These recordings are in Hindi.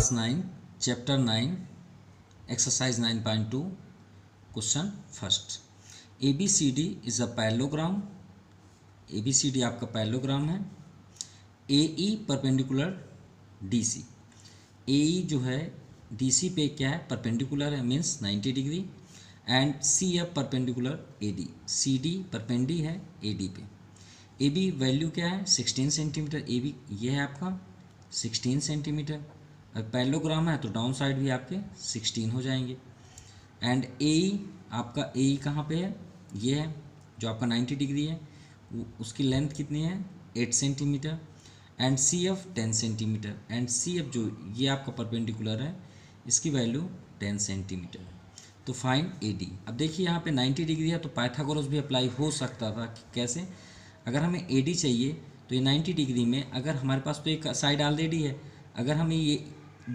Class 9 chapter 9 exercise 9.2 question first. ABCD is a parallelogram. ABCD आपका पैरेललोग्राम है। AE perpendicular DC। AE जो है DC पे क्या है, परपेंडिकुलर है, means 90 degree. And CF perpendicular AD। CD परपेंडी है AD पे। AB वैल्यू क्या है, 16 सेंटीमीटर। AB ये है आपका 16 सेंटीमीटर। पैरेललोग्राम है तो डाउन साइड भी आपके 16 हो जाएंगे। एंड AE आपका AE कहाँ पे है, ये है जो आपका 90 डिग्री है, उसकी लेंथ कितनी है 8 centimetre. And CF 10 centimetre. And CF जो ये आपका परपेंडिकुलर है, इसकी वैल्यू 10 सेंटीमीटर है। तो फाइंड AD। अब देखिए यहाँ पे 90 डिग्री है तो पाइथागोरस भी अप्लाई हो सकता था। कैसे, अगर हमें AD चाहिए तो ये 90 डिग्री में, अगर हमारे पास तो एक साइड ऑलरेडी है, अगर हमें ये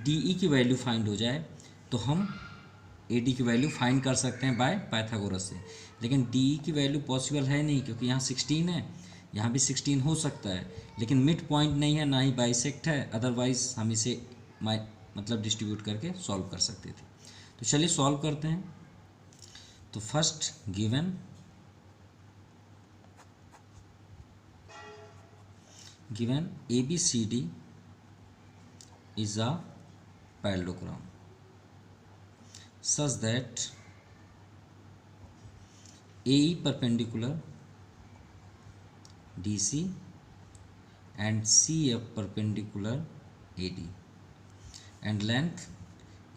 DE की वैल्यू फाइंड हो जाए तो हम AD की वैल्यू फाइंड कर सकते हैं बाय पाइथागोरस से। लेकिन DE की वैल्यू पॉसिबल है नहीं, क्योंकि यहाँ 16 है, यहाँ भी 16 हो सकता है, लेकिन मिड पॉइंट नहीं है, ना ही बाइसेक्ट है। अदरवाइज हम इसे मतलब डिस्ट्रीब्यूट करके सॉल्व कर सकते थे। तो चलिए सॉल्व करते हैं। तो first given ABCD is a parallelogram such that AE perpendicular DC and CF perpendicular AD, and length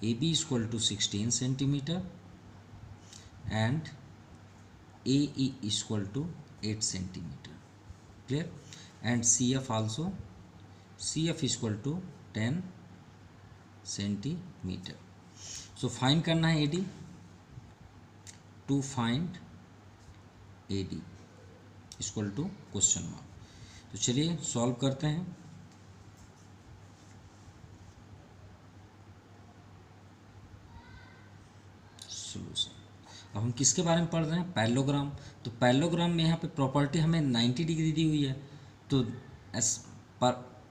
AB is equal to 16 centimeter and AE is equal to 8 centimeter. Clear? And CF also, CF is equal to 10 सेंटीमीटर। सो फाइंड करना है AD। To find AD equal to question mark. तो चलिए सॉल्व करते हैं। सोल्यूशन। अब हम किसके बारे में पढ़ रहे हैं, पैरेललोग्राम। तो पैरेललोग्राम में यहाँ पे प्रॉपर्टी हमें 90 डिग्री दी हुई है, तो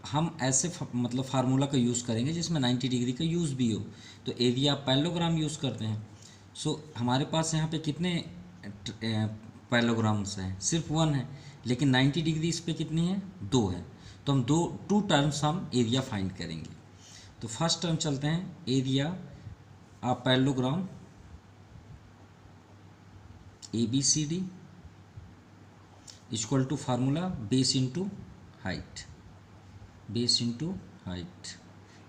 हम ऐसे मतलब फार्मूला का यूज़ करेंगे जिसमें 90 डिग्री का यूज़ भी हो। तो एरिया पैरेललोग्राम यूज़ करते हैं। सो हमारे पास यहाँ पे कितने पैरेललोग्राम्स हैं, सिर्फ 1 है, लेकिन 90 डिग्री इस पर कितनी है, 2 है। तो हम टू टर्म्स हम एरिया फाइंड करेंगे। तो फर्स्ट टर्म चलते हैं, area of parallelogram ABCD equal to formula base into height. Base into height,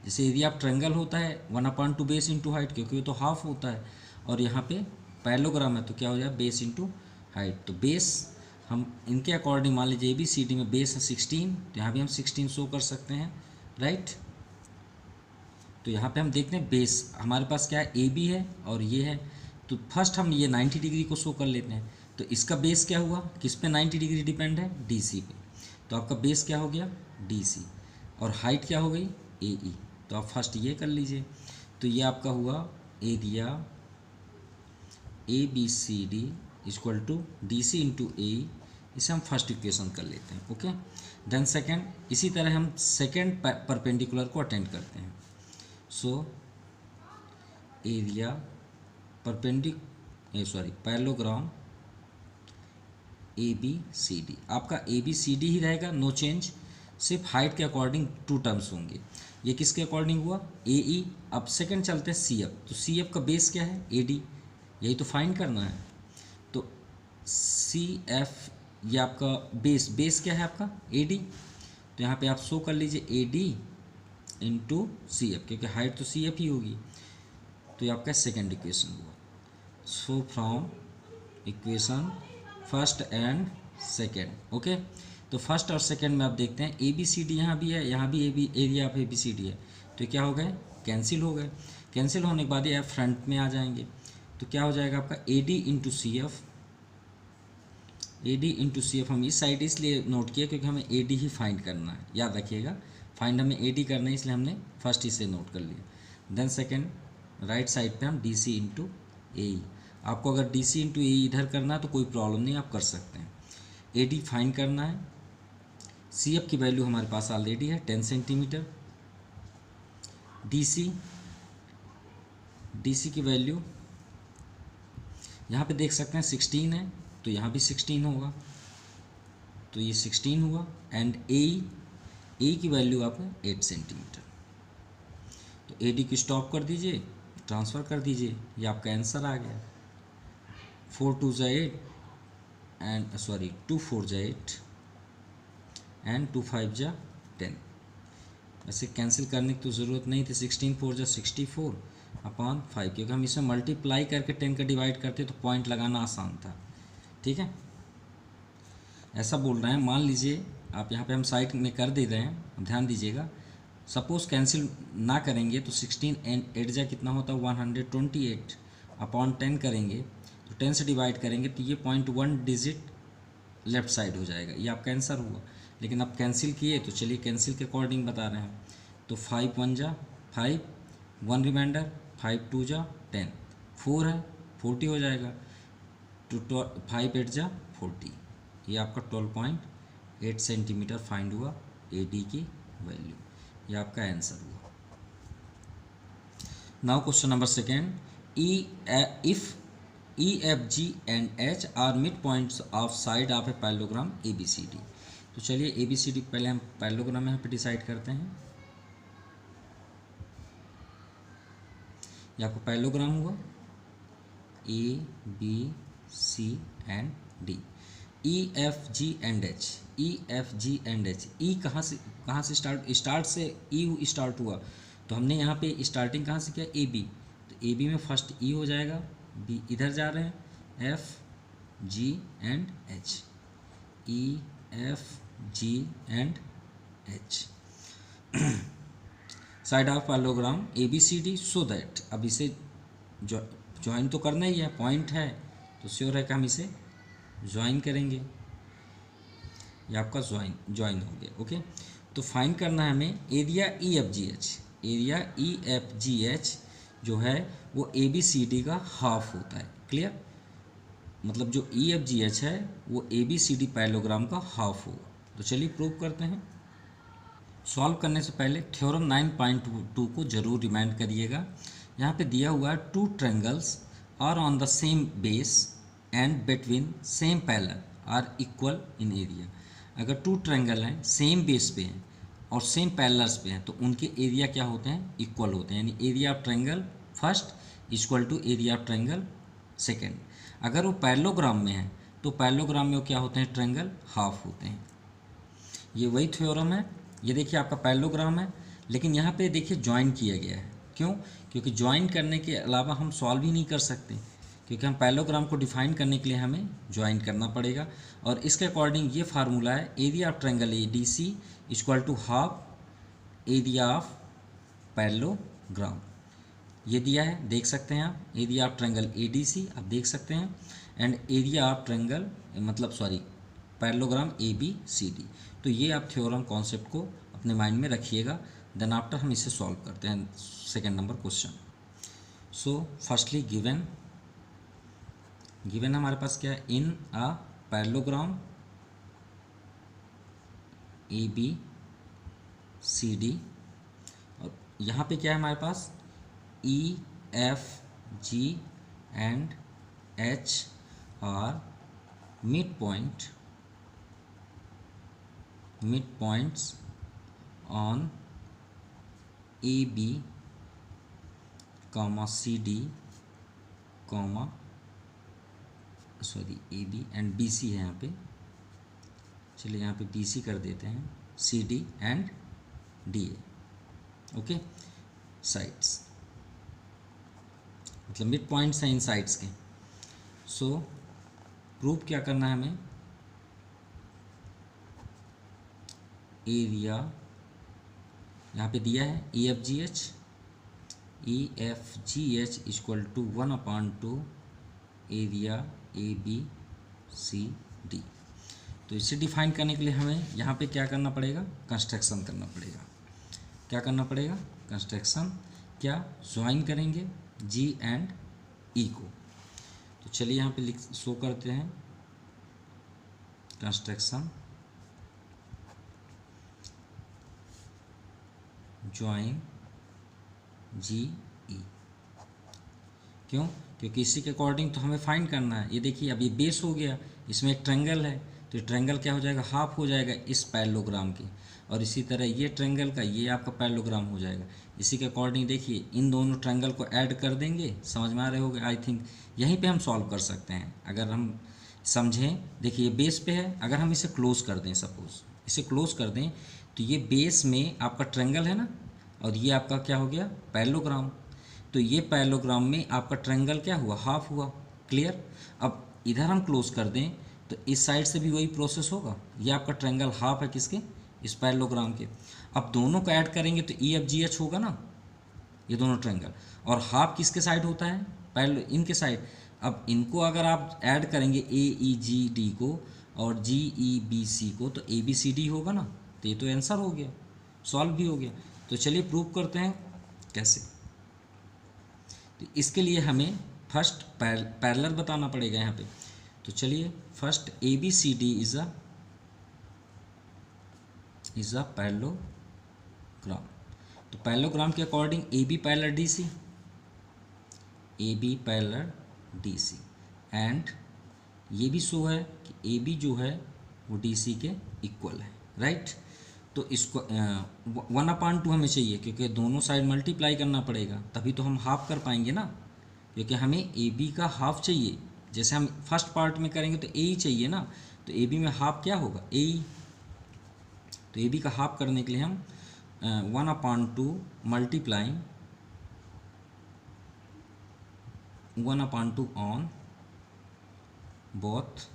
जैसे एरिया ऑफ ट्रायंगल होता है 1/2 बेस इंटू हाइट, क्योंकि वो तो हाफ होता है, और यहाँ पे पैरेललोग्राम है तो क्या हो जाए, बेस इंटू हाइट। तो बेस हम इनके अकॉर्डिंग मान लीजिए ABCD में बेस है 16, तो यहाँ भी हम 16 शो कर सकते हैं, राइट। तो यहाँ पे हम देखते हैं बेस हमारे पास क्या है, AB है और ये है। तो फर्स्ट हम ये 90 डिग्री को शो कर लेते हैं। तो इसका बेस क्या हुआ, किस पे 90 डिग्री डिपेंड है, DC पे। तो आपका बेस क्या हो गया, DC, और हाइट क्या हो गई, AE। तो आप फर्स्ट ये कर लीजिए। तो ये आपका हुआ area ABCD equal to DC into AE। इसे हम फर्स्ट इक्वेशन कर लेते हैं, ओके। देन सेकेंड, इसी तरह हम सेकेंड परपेंडिकुलर को अटेंड करते हैं। सो एरिया पैरेललोग्राम ABCD, आपका ABCD ही रहेगा, नो चेंज, सिर्फ हाइट के अकॉर्डिंग 2 टर्म्स होंगे। ये किसके अकॉर्डिंग हुआ, AE। अब सेकंड चलते हैं CF। तो CF का बेस क्या है, AD, यही तो फाइंड करना है। तो CF ये आपका बेस क्या है आपका, AD। तो यहाँ पे आप शो कर लीजिए AD इंटू CF, क्योंकि हाइट तो CF ही होगी। तो ये आपका सेकेंड इक्वेशन हुआ। सो from equation first and second, okay. तो फर्स्ट और सेकेंड में आप देखते हैं ABCD यहाँ भी है, यहाँ भी एरिया ऑफ ABCD है, तो क्या हो गए, कैंसिल हो गए। कैंसिल होने के बाद ये फ्रंट में आ जाएंगे। तो क्या हो जाएगा आपका AD into CF। AD into CF हम इस साइड इसलिए नोट किया क्योंकि हमें AD ही फाइंड करना है, याद रखिएगा, फाइंड हमें AD करना है, इसलिए हमने फर्स्ट इसे नोट कर लिया। देन सेकेंड राइट साइड पे हम DC इंटू AE। आपको अगर DC इंटू AE इधर करना है तो कोई प्रॉब्लम नहीं, आप कर सकते हैं। AD फाइंड करना है। CF की वैल्यू हमारे पास ऑलरेडी है 10 सेंटीमीटर। डी सी की वैल्यू यहाँ पे देख सकते हैं 16 है, तो यहाँ भी 16 होगा, तो ये 16 हुआ। एंड ए की वैल्यू आपको 8 सेंटीमीटर। तो ए डी को स्टॉप कर दीजिए, ट्रांसफ़र कर दीजिए, ये आपका आंसर आ गया। 4 2 ज़ा 8 एंड सॉरी 2 4 ज़ा 8 एंड 2 5 ज़ा 10। वैसे कैंसिल करने की तो ज़रूरत नहीं थी, 16 4 ज़ा 64 अपॉन 5, क्योंकि हम इसे मल्टीप्लाई करके 10 का डिवाइड करते तो पॉइंट लगाना आसान था। ठीक है, ऐसा बोल रहे हैं, मान लीजिए आप यहाँ पे हम साइड में कर दे रहे हैं, ध्यान दीजिएगा। सपोज़ कैंसिल ना करेंगे तो 16 एंड 8 जा कितना होता है 128 अपॉन 10 करेंगे तो 10 से डिवाइड करेंगे तो ये 0.1 डिजिट लेफ्ट साइड हो जाएगा, ये आपका आंसर हुआ। लेकिन अब कैंसिल किए तो चलिए कैंसिल के अकॉर्डिंग बता रहे हैं। तो 5 1 जा 5, 1 रिमाइंडर, 5 2 जा 10, 4 है 40 हो जाएगा, तो 5 8 जा 40, ये आपका 12.8 सेंटीमीटर फाइंड हुआ ए डी की वैल्यू, ये आपका आंसर हुआ। Now question number second, if E F G and H are mid points of side of a parallelogram A B C D. तो चलिए ए बी सी डी पहले हम पैरेललोग्राम यहाँ पे डिसाइड करते हैं। ये आपका पैरेललोग्राम हुआ A B C and D. E F G and H, E F G and H, E कहाँ से स्टार्ट से ई स्टार्ट हुआ, तो हमने यहाँ पे स्टार्टिंग कहाँ से किया ए बी, तो ए बी में फर्स्ट ई हो जाएगा, बी इधर जा रहे हैं, F G and H, E F G and H side of parallelogram A B C D, so that, अब इसे ज्वाइन तो करना ही है, पॉइंट है तो श्योर है कि हम इसे ज्वाइन करेंगे, ये आपका ज्वाइन हो गया। ओके, तो फाइंड करना है हमें area E F G H. Area E F G H जो है वो ए बी सी डी का हाफ होता है। क्लियर, मतलब जो ई एफ जी एच है वो A B C D parallelogram का हाफ होगा। तो चलिए प्रूव करते हैं। सॉल्व करने से पहले थ्योरम 9.2 को जरूर रिमाइंड करिएगा। यहाँ पे दिया हुआ है 2 triangles are on the same base and between same parallel are equal in area. अगर 2 ट्रायंगल हैं, सेम बेस पे हैं और सेम पैरेलल्स पे हैं तो उनके एरिया क्या होते हैं, इक्वल होते हैं, यानी area of triangle first equal to area of triangle second. अगर वो पैरेललोग्राम में है तो पैरेललोग्राम में वो क्या होते हैं, ट्रायंगल हाफ होते हैं। ये वही थ्योरम है। ये देखिए आपका पैरेललोग्राम है, लेकिन यहाँ पे देखिए ज्वाइन किया गया है। क्यों? क्योंकि ज्वाइन करने के अलावा हम सॉल्व ही नहीं कर सकते, क्योंकि हम पैरेललोग्राम को डिफाइन करने के लिए हमें ज्वाइन करना पड़ेगा। और इसके अकॉर्डिंग ये फार्मूला है, area of triangle A D C equal to half area of parallelogram. ये दिया है, देख सकते हैं आप, area of triangle A D C आप देख सकते हैं, and area of triangle parallelogram A B C D. तो ये आप थ्योरम कॉन्सेप्ट को अपने माइंड में रखिएगा। देन आफ्टर हम इसे सॉल्व करते हैं second number question. So firstly given हमारे पास क्या है, in a parallelogram A B C D, और यहाँ पे क्या है हमारे पास, E F G and H are mid points on A B comma C D comma A B and B C है यहाँ पे, चलिए यहाँ पे बी सी कर देते हैं, C D and D A. Okay, sides मतलब मिड पॉइंट्स हैं इन साइड्स के। सो प्रूव क्या करना है हमें, एरिया यहाँ पे दिया है E F G H equal to 1/2 area A B C D. तो इसे डिफाइन करने के लिए हमें यहाँ पे क्या करना पड़ेगा, कंस्ट्रक्शन करना पड़ेगा। क्या करना पड़ेगा, कंस्ट्रक्शन, क्या ज्वाइन करेंगे जी एंड ई को। तो चलिए यहाँ पे शो करते हैं कंस्ट्रक्शन ज्वाइन जी ई। क्यों? क्योंकि इसी के अकॉर्डिंग तो हमें फाइंड करना है। ये देखिए अब ये बेस हो गया, इसमें एक ट्रायंगल है, तो ये ट्रायंगल क्या हो जाएगा, हाफ हो जाएगा इस पैरेललोग्राम के, और इसी तरह ये ट्रायंगल का ये आपका पैरेललोग्राम हो जाएगा। इसी के अकॉर्डिंग देखिए इन दोनों ट्रायंगल को ऐड कर देंगे, समझ में आ रहे होंगे आई थिंक। यहीं पे हम सॉल्व कर सकते हैं अगर हम समझें। देखिए ये बेस पे है, अगर हम इसे क्लोज कर दें, सपोज इसे क्लोज कर दें, तो ये बेस में आपका ट्रायंगल है ना, और ये आपका क्या हो गया, पैरेललोग्राम। तो ये पैरेललोग्राम में आपका ट्रायंगल क्या हुआ, हाफ हुआ। क्लियर? अब इधर हम क्लोज कर दें तो इस साइड से भी वही प्रोसेस होगा। ये आपका ट्रायंगल हाफ है किसके, इस पैरेललोग्राम के। अब दोनों को ऐड करेंगे तो ई एफ जी एच होगा ना, ये दोनों ट्रायंगल। और हाफ किसके साइड होता है, पैरेलल इनके साइड। अब इनको अगर आप ऐड करेंगे ए ई जी डी को और जी ई बी सी को, तो ए बी सी डी होगा ना। तो ये तो आंसर हो गया, सॉल्व भी हो गया। तो चलिए प्रूव करते हैं कैसे। तो इसके लिए हमें फर्स्ट पैरेलल बताना पड़ेगा यहाँ पे। तो चलिए first A B C D is a parallelogram. तो पैरेललोग्राम के according A B parallel D C, A B parallel D C, and ये भी शो है कि ए बी जो है वो डी सी के इक्वल है, राइट। तो इसको 1/2 हमें चाहिए, क्योंकि दोनों साइड मल्टीप्लाई करना पड़ेगा, तभी तो हम हाफ कर पाएंगे ना। क्योंकि हमें ए बी का हाफ चाहिए, जैसे हम फर्स्ट पार्ट में करेंगे तो ए ही चाहिए ना। तो ए बी में हाफ क्या होगा, ए ही। तो ए बी का हाफ करने के लिए हम 1/2 मल्टीप्लाइंग 1/2 ऑन बोथ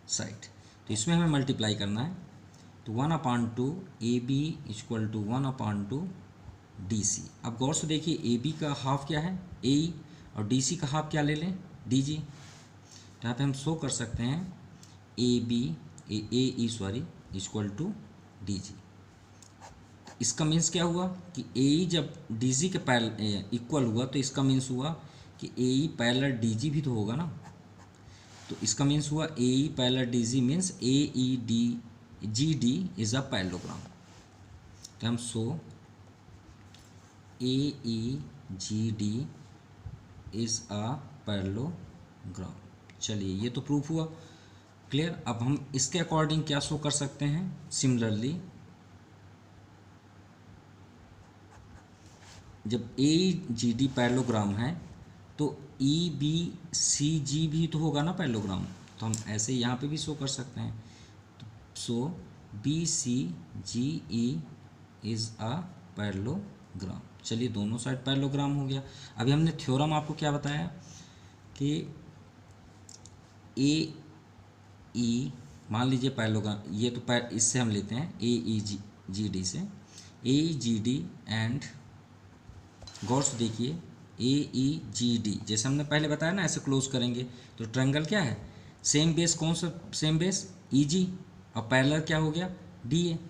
साइड। तो इसमें हमें मल्टीप्लाई करना है। तो 1/2 A B equal to 1/2 D C. अब गौर से देखिए ए बी का हाफ क्या है, ए, और डी सी का हाफ क्या ले लें, डी जी। तो यहाँ पे हम शो कर सकते हैं A B A E sorry equal to D G. इसका मीन्स क्या हुआ कि ए ई जब डी जी के पैरेलल इक्वल हुआ, तो इसका मीन्स हुआ कि ए ई पैरेलल डी जी भी तो होगा ना। तो इसका मीन्स हुआ A E parallel D G means A E D G D is a parallelogram. तो हम show A E G D is a parallelogram. चलिए ये तो प्रूफ हुआ, क्लियर। अब हम इसके अकॉर्डिंग क्या शो कर सकते हैं, सिमिलरली जब ए जी डी पैरेललोग्राम है तो ई बी सी जी भी तो होगा ना पैरेललोग्राम। तो हम ऐसे यहाँ पे भी शो कर सकते हैं। तो so B C G E is a parallelogram. चलिए दोनों साइड पैरेललोग्राम हो गया। अभी हमने थ्योरम आपको क्या बताया कि ए ई मान लीजिए पैरेललोग्राम, ये तो इससे हम लेते हैं ए ई जी डी से, ए जी डी एंड गौर से देखिए ए ई जी डी, जैसे हमने पहले बताया ना ऐसे क्लोज करेंगे। तो ट्रायंगल क्या है, सेम बेस, कौन सा सेम बेस, ई जी, और पैरेलल क्या हो गया, डी ए। तो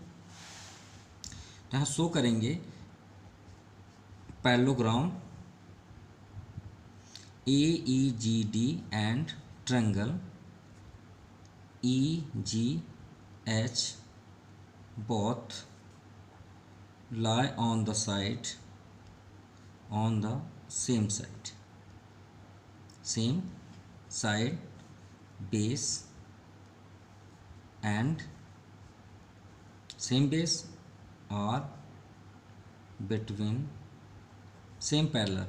यहाँ शो करेंगे parallelogram A E G D and triangle E G H both lie on the side on the same side base and same base or between same parallels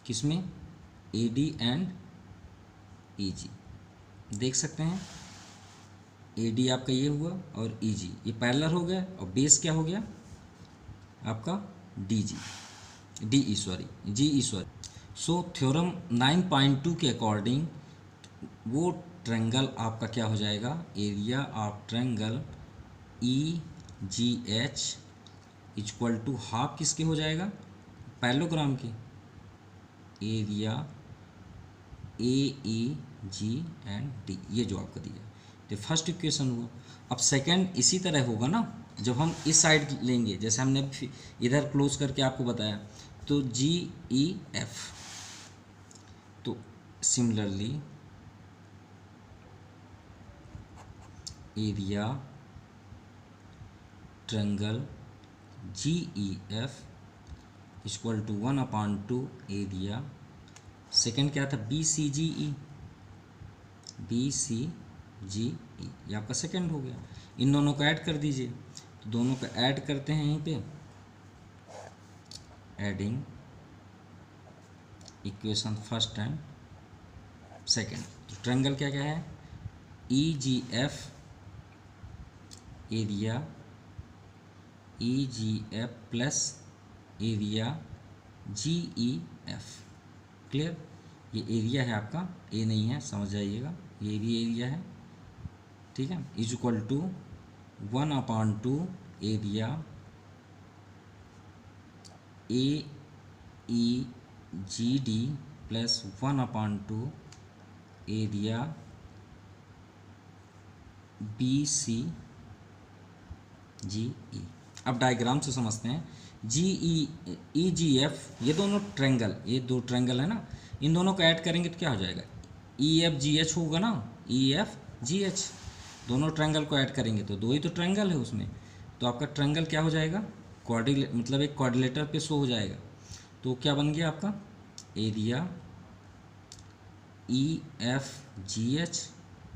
किसमें, ए डी एंड ई जी। देख सकते हैं ए डी आपका ये हुआ और ई जी ये पैरेलल हो गया, और बेस क्या हो गया आपका D G, D E sorry, G E sorry. So theorem 9.2 के अकॉर्डिंग वो ट्रायंगल आपका क्या हो जाएगा, area of triangle E G H equal to half किसके हो जाएगा, पैरेललोग्राम के, area A E G and D, ये जो आपका दिया। तो फर्स्ट इक्वेशन हुआ। अब सेकंड इसी तरह होगा ना, जब हम इस साइड लेंगे, जैसे हमने इधर क्लोज करके आपको बताया, तो जी ई एफ। तो similarly area triangle G E F equal to 1/2 area, second क्या था बी सी जी ई, बी सी जी ई, ये आपका सेकेंड हो गया। इन दोनों को ऐड कर दीजिए, तो दोनों को ऐड करते हैं यहीं पे, adding equation first and second. तो ट्रायंगल क्या क्या है, ई जी एफ एरिया, ई जी एफ प्लस एरिया जी ई एफ। क्लियर, ये एरिया है आपका, ए नहीं है, समझ जाइएगा, ये भी एरिया है, ठीक है। Is equal to 1/2 area A E G D plus 1/2 area B C G E. अब डायग्राम से समझते हैं, जी ई जी एफ, ये दोनों ट्रायंगल, ये दो ट्रायंगल है ना, इन दोनों को ऐड करेंगे तो क्या हो जाएगा, ई एफ जी एच होगा ना, ई एफ जी एच, दोनों ट्रायंगल को ऐड करेंगे तो दो ही तो ट्रायंगल है उसमें, तो आपका ट्रायंगल क्या हो जाएगा, मतलब एक क्वाड्रिलेटर पे शो हो जाएगा। तो क्या बन गया आपका, area E F G H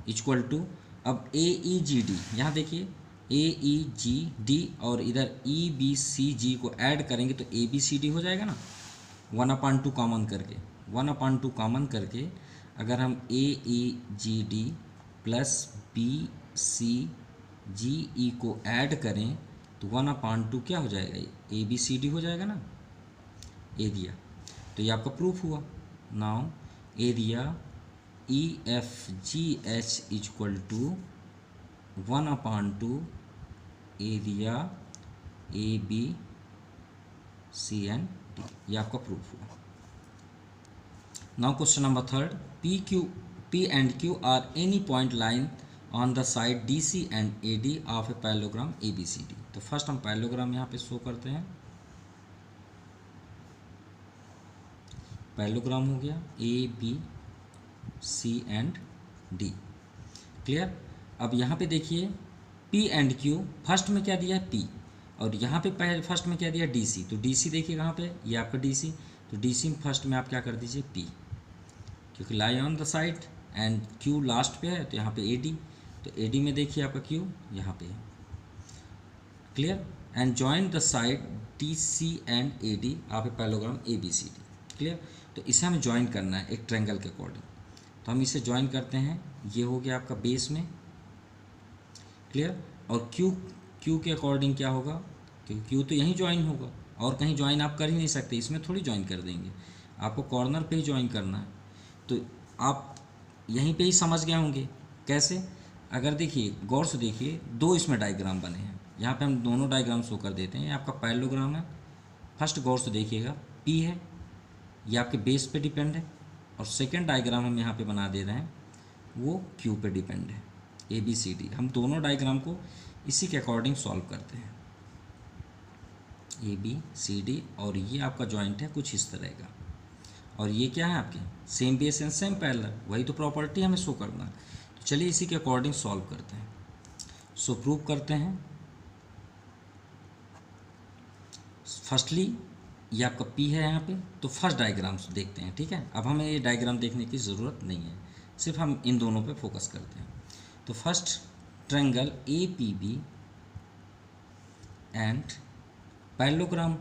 equal to, अब ए ई जी डी, यहाँ देखिए ए ई जी डी और इधर ई बी सी जी को ऐड करेंगे तो ए बी सी डी हो जाएगा ना, 1/2 कॉमन करके, 1/2 कॉमन करके अगर हम A E G D plus B C G E को ऐड करें तो 1/2 क्या हो जाएगा, ए बी सी डी हो जाएगा ना एरिया। तो ये आपका प्रूफ हुआ। Now area E F G H equal to 1/2 area A B C and D, ये आपका प्रूफ हुआ। Now question number third, P and Q are any point line on the side D C and A D of a parallelogram A B C D. तो फर्स्ट हम पैरेललोग्राम यहाँ पे शो करते हैं, पैरेललोग्राम हो गया A B C and D. Clear, अब यहाँ पे देखिए P एंड Q, फर्स्ट में क्या दिया है P, और यहाँ पे पहले फर्स्ट में क्या दिया डी सी, तो डी सी देखिए कहाँ पे, ये आपका डी सी, तो डी सी फर्स्ट में आप क्या कर दीजिए P, क्योंकि lie on the side, and Q last पे है तो यहाँ पे AD, तो AD में देखिए आपका Q यहाँ पे है। Clear, and join the side DC and AD आप पैरेललोग्राम ABCD। क्लियर, तो इसे हमें ज्वाइन करना है एक ट्रायंगल के अकॉर्डिंग, तो हम इसे ज्वाइन करते हैं, ये हो गया आपका बेस में। क्लियर, और Q के अकॉर्डिंग क्या होगा, क्योंकि Q तो यहीं ज्वाइन होगा और कहीं ज्वाइन आप कर ही नहीं सकते, इसमें थोड़ी ज्वाइन कर देंगे, आपको कॉर्नर पे ही ज्वाइन करना है। तो आप यहीं पे ही समझ गए होंगे कैसे, अगर देखिए गौर से देखिए, दो इसमें डायग्राम बने हैं, यहाँ पे हम दोनों डायग्राम शो कर देते हैं। ये आपका पैरेललोग्राम है, फर्स्ट गौर से देखिएगा P है, ये आपके बेस पे डिपेंड है, और सेकेंड डायग्राम हम यहाँ पे बना दे रहे हैं वो Q पे डिपेंड है, ABCD। हम दोनों डायग्राम को इसी के अकॉर्डिंग सॉल्व करते हैं, ABCD, और ये आपका जॉइंट है कुछ इस तरह का, और ये क्या है आपके same base and same parallel, वही तो प्रॉपर्टी हमें शो करना है। तो चलिए इसी के अकॉर्डिंग सॉल्व करते हैं। सो प्रूव करते हैं। फर्स्टली ये आपका P है यहाँ पे, तो फर्स्ट डायग्राम देखते हैं, ठीक है। अब हमें ये डायग्राम देखने की ज़रूरत नहीं है, सिर्फ हम इन दोनों पे फोकस करते हैं। तो first triangle APB and parallelogram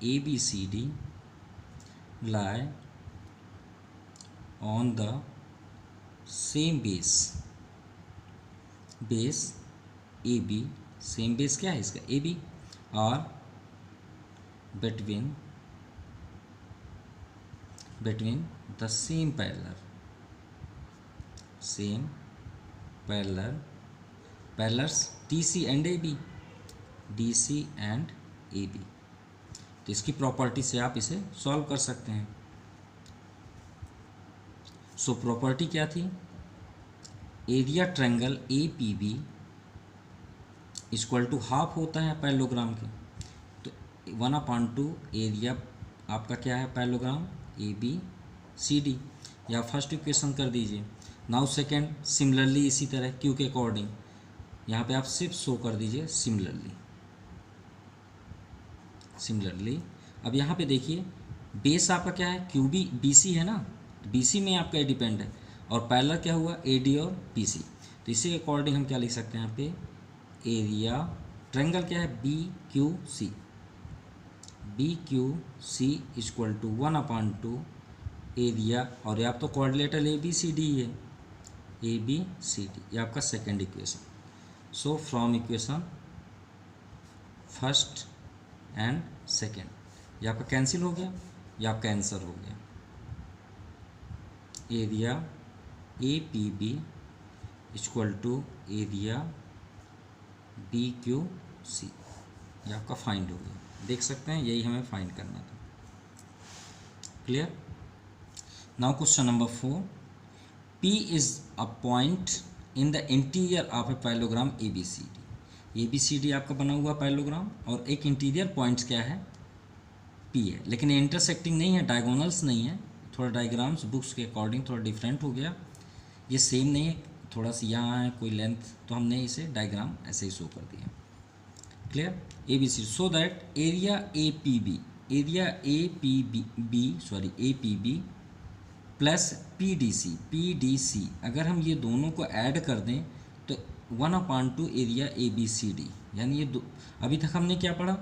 ABCD lie on the same base AB, same base क्या है इसका AB, और between the same parallels DC and AB। तो इसकी प्रॉपर्टी से आप इसे सॉल्व कर सकते हैं। सो प्रॉपर्टी क्या थी, area triangle APB equal to half होता है पैरेललोग्राम के, तो 1/2 एरिया आपका क्या है पैरेललोग्राम ABCD, या फर्स्ट इक्वेशन कर दीजिए। नाउ सेकेंड, सिमिलरली इसी तरह Q के अकॉर्डिंग यहाँ पे आप सिर्फ शो कर दीजिए सिमिलरली। अब यहाँ पे देखिए बेस आपका क्या है, क्यूबी बीसी है ना, बीसी में आपका डिपेंड है, और पैरेलल क्या हुआ, एडी और पीसी। तो इसी के अकॉर्डिंग हम क्या लिख सकते हैं यहाँ पे, एरिया ट्रायंगल क्या है, B Q C equal to 1/2 area, और ये आप तो coordinator A B C D है, ए बी सी डी, ये आपका second equation. So from equation first and second, ये आपका कैंसिल हो गया, ये आपका आंसर हो गया। Area A P B equal to area B Q C, ये आपका फाइंड हो गया। देख सकते हैं यही हमें फाइंड करना था। Clear. Now question number 4, P is a point in the interior of a parallelogram ABCD आपका बना हुआ पैरेललोग्राम, और एक इंटीरियर पॉइंट्स क्या है, P है, लेकिन इंटरसेक्टिंग नहीं है, डायगोनल्स नहीं है। थोड़ा डायग्राम्स बुक्स के अकॉर्डिंग थोड़ा डिफरेंट हो गया, ये सेम नहीं है, थोड़ा सा यहाँ है कोई लेंथ, तो हमने इसे डायग्राम ऐसे ही शो कर दिया। Clear. ABC so that area APB plus PDC, अगर हम ये दोनों को ऐड कर दें तो 1/2 एरिया ABCD, यानी ये अभी तक हमने क्या पढ़ा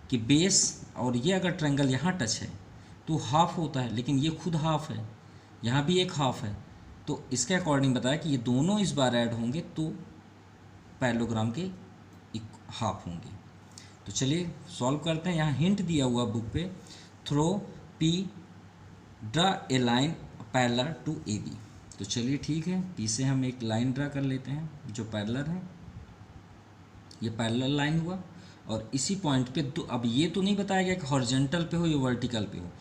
कि बेस और ये अगर ट्रायंगल यहाँ टच है तो हाफ होता है, लेकिन ये खुद हाफ है, यहाँ भी एक हाफ है, तो इसके अकॉर्डिंग बताया कि ये दोनों इस बार ऐड होंगे तो पैरेललोग्राम के हाफ होंगे। तो चलिए सॉल्व करते हैं। यहाँ हिंट दिया हुआ बुक पे, through P draw a line parallel to AB। तो चलिए ठीक है, P से हम एक लाइन ड्रा कर लेते हैं जो पैरेलल है, ये पैरेलल लाइन हुआ, और इसी पॉइंट पे अब ये तो नहीं बताया गया कि हॉरिजॉन्टल पे हो या वर्टिकल पे हो,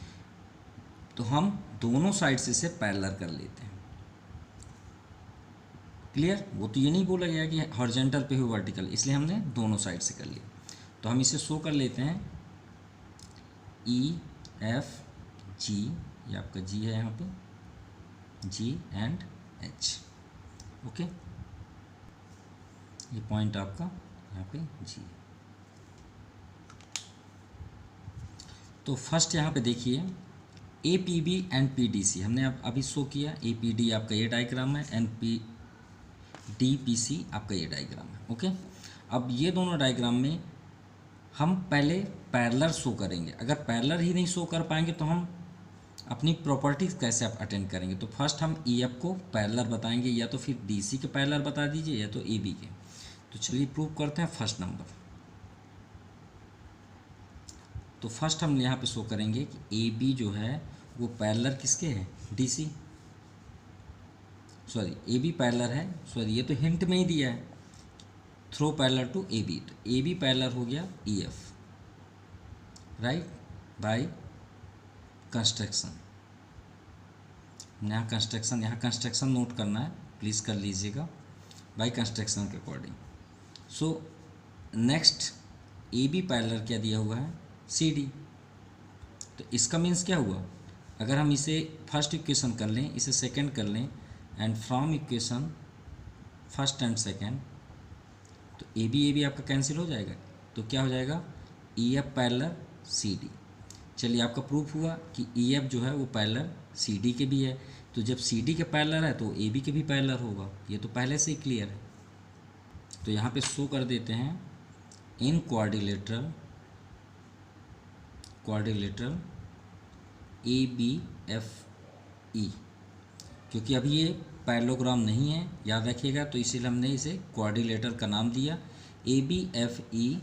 तो हम दोनों साइड से इसे पैरेलल कर लेते हैं। क्लियर। वो तो ये नहीं बोला गया कि हॉरिजॉन्टल पे हो वर्टिकल, इसलिए हमने दोनों साइड से कर लिया। तो हम इसे शो कर लेते हैं EFG, ये आपका G है यहाँ पे, G एंड H। ओके, ये पॉइंट आपका यहाँ पे G। तो फर्स्ट यहाँ पे देखिए APB एंड PDC हमने अभी शो किया। APD आपका ये डायग्राम है एंड DPC आपका ये डायग्राम है। ओके, अब ये दोनों डायग्राम में हम पहले पैरेलल शो करेंगे। अगर पैरेलल ही नहीं शो कर पाएंगे तो हम अपनी प्रॉपर्टीज़ कैसे आप अटेंड करेंगे। तो फर्स्ट हम EF को पैरेलल बताएंगे, या तो फिर DC के पैरेलल बता दीजिए या तो AB के। तो चलिए प्रूव करते हैं फर्स्ट नंबर। तो फर्स्ट हम यहाँ पे शो करेंगे कि AB जो है वो पैरेलल किसके है, DC, सॉरी AB पैरेलल है, सॉरी ये तो हिंट में ही दिया है, थ्रो पैरेलल टू AB। तो AB पैरेलल हो गया EF, राइट, बाय कंस्ट्रक्शन। यहाँ कंस्ट्रक्शन नोट करना है, प्लीज़ कर लीजिएगा, बाय कंस्ट्रक्शन के according. So next AB parallel क्या दिया हुआ है, CD। तो इसका मीन्स क्या हुआ, अगर हम इसे फर्स्ट इक्वेशन कर लें, इसे सेकंड कर लें, and from equation first and second, तो AB आपका कैंसिल हो जाएगा। तो क्या हो जाएगा, EF पैरेलल CD। चलिए आपका प्रूफ हुआ कि EF जो है वो पैरेलल CD के भी है, तो जब CD के पैरेलल है तो AB के भी पैरेलल होगा, ये तो पहले से ही क्लियर है। तो यहाँ पे शो कर देते हैं इन क्वाड्रिलेटरल ABFE, क्योंकि अभी ये पैरेललोग्राम नहीं है, याद रखिएगा, तो इसीलिए हमने इसे क्वाड्रिलेटरल का नाम दिया। ABFE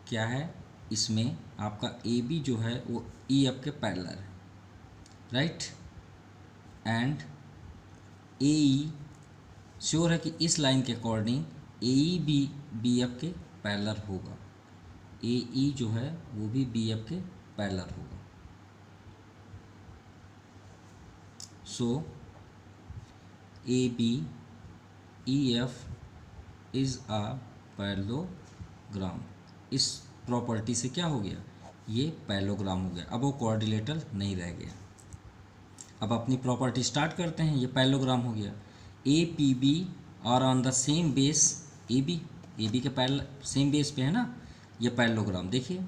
क्या है, इसमें आपका AB जो है वो EF के पैरेलल है, राइट, एंड AE श्योर है कि इस लाइन के अकॉर्डिंग AE भी BF के पैरेलल होगा, AE जो है वो भी BF के पैरेलल होगा। सो ABEF इज अ पैरेललोग्राम। इस प्रॉपर्टी से क्या हो गया, ये पैरेललोग्राम हो गया, अब वो कोऑर्डिनेटर नहीं रह गया। अब अपनी प्रॉपर्टी स्टार्ट करते हैं, ये पैरेललोग्राम हो गया। APB are on the same base A B के पैरेलल सेम बेस पे है ना ये पैरेललोग्राम। देखिए